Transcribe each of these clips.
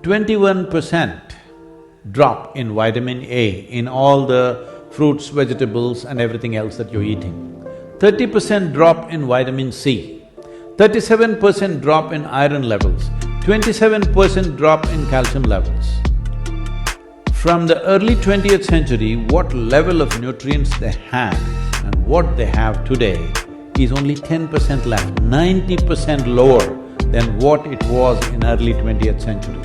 21% drop in vitamin A in all the fruits, vegetables and everything else that you're eating. 30% drop in vitamin C, 37% drop in iron levels, 27% drop in calcium levels. From the early 20th century, what level of nutrients they had and what they have today is only 10% left, 90% lower than what it was in early 20th century.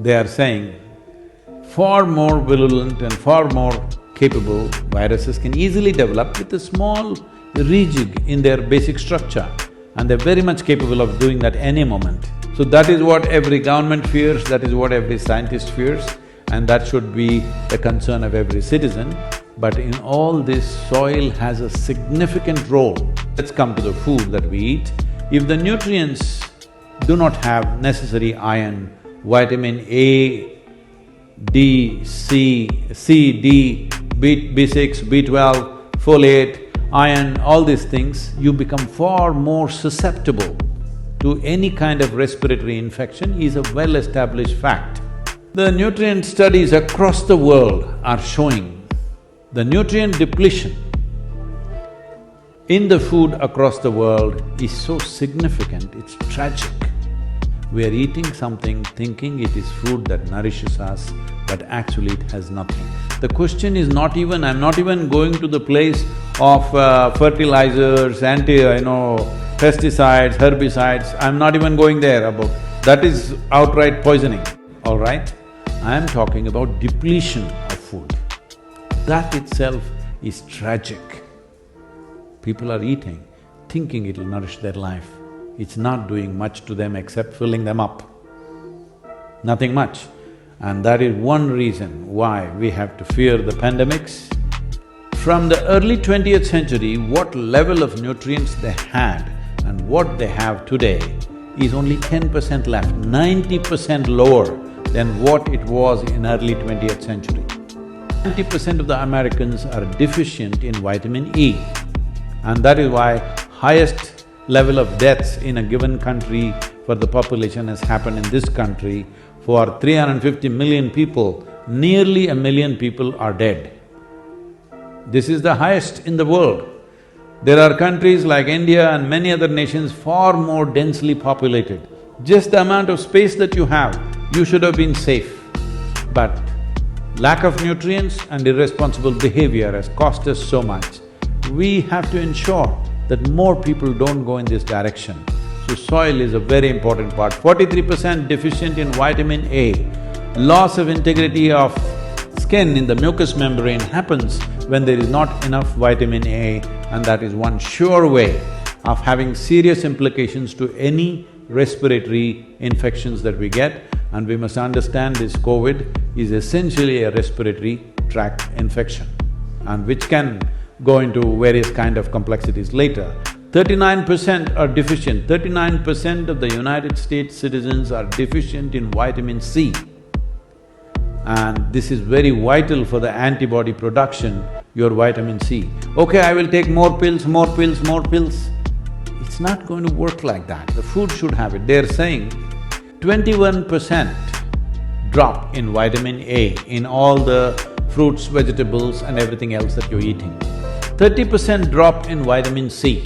They are saying far more virulent and far more capable viruses can easily develop with a small rejig in their basic structure, and they're very much capable of doing that any moment. So that is what every government fears, that is what every scientist fears, and that should be the concern of every citizen. But in all this, soil has a significant role. Let's come to the food that we eat. If the nutrients do not have necessary iron, vitamin A, D, C, D, B6, B12, folate, iron, all these things, you become far more susceptible to any kind of respiratory infection is a well-established fact. The nutrient studies across the world are showing the nutrient depletion in the food across the world is so significant, it's tragic. We are eating something thinking it is food that nourishes us, but actually it has nothing. The question is not even… I'm not even going to the place of fertilizers, pesticides, herbicides, I'm not even going there about… that is outright poisoning, all right? I am talking about depletion of food. That itself is tragic. People are eating, thinking it'll nourish their life. It's not doing much to them except filling them up, nothing much. And that is one reason why we have to fear the pandemics. From the early 20th century, what level of nutrients they had and what they have today is only 10% left, 90% lower than what it was in early 20th century. 90% of the Americans are deficient in vitamin E, and that is why highest level of deaths in a given country for the population has happened in this country. For 350 million people, nearly 1 million people are dead. This is the highest in the world. There are countries like India and many other nations far more densely populated. Just the amount of space that you have, you should have been safe. But lack of nutrients and irresponsible behavior has cost us so much. We have to ensure that more people don't go in this direction. So soil is a very important part. 43% deficient in vitamin A. Loss of integrity of skin in the mucous membrane happens when there is not enough vitamin A, and that is one sure way of having serious implications to any respiratory infections that we get. And we must understand this COVID is essentially a respiratory tract infection, and which can go into various kind of complexities later. 39% are deficient, 39% of the United States citizens are deficient in vitamin C. And this is very vital for the antibody production, your vitamin C. Okay, I will take more pills, more pills, more pills. It's not going to work like that, the food should have it. They're saying 21% drop in vitamin A in all the fruits, vegetables and everything else that you're eating. 30% drop in vitamin C,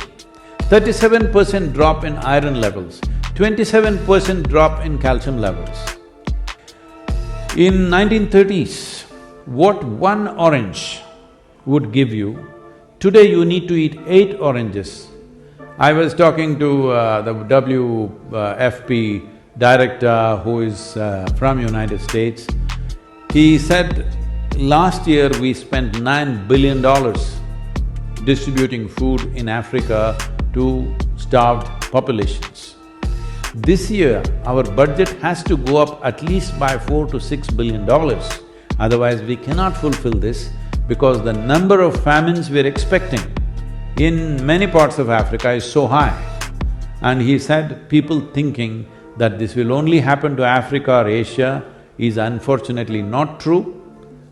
37% drop in iron levels, 27% drop in calcium levels. In 1930s, what one orange would give you, today you need to eat 8 oranges. I was talking to the WFP director who is from United States. He said, last year we spent $9 billion distributing food in Africa to starved populations. This year, our budget has to go up at least by $4 to $6 billion, Otherwise, we cannot fulfill this because the number of famines we're expecting in many parts of Africa is so high. And he said, people thinking that this will only happen to Africa or Asia is unfortunately not true,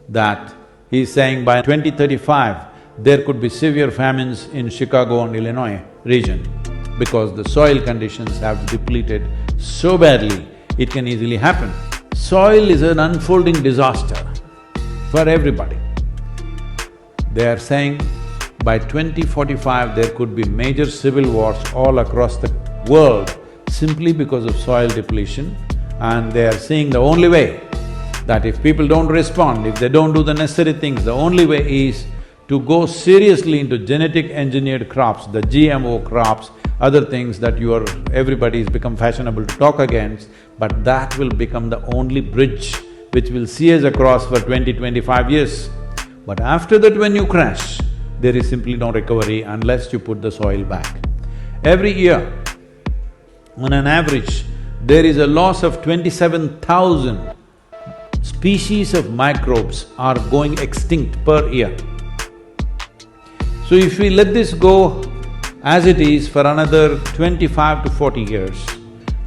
that he's saying by 2035, there could be severe famines in Chicago and Illinois region because the soil conditions have depleted so badly, it can easily happen. Soil is an unfolding disaster for everybody. They are saying by 2045 there could be major civil wars all across the world simply because of soil depletion, and they are seeing the only way that if people don't respond, if they don't do the necessary things, the only way is to go seriously into genetic engineered crops, the GMO crops, other things that everybody's become fashionable to talk against, but that will become the only bridge which will see us across for 20-25 years. But after that, when you crash, there is simply no recovery unless you put the soil back. Every year, on an average, there is a loss of 27,000 species of microbes are going extinct per year. So if we let this go as it is for another 25 to 40 years,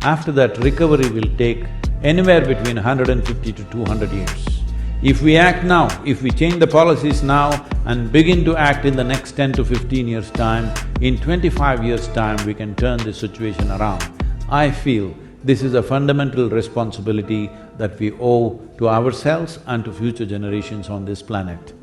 after that recovery will take anywhere between 150 to 200 years. If we act now, if we change the policies now and begin to act in the next 10 to 15 years' time, in 25 years' time we can turn this situation around. I feel this is a fundamental responsibility that we owe to ourselves and to future generations on this planet.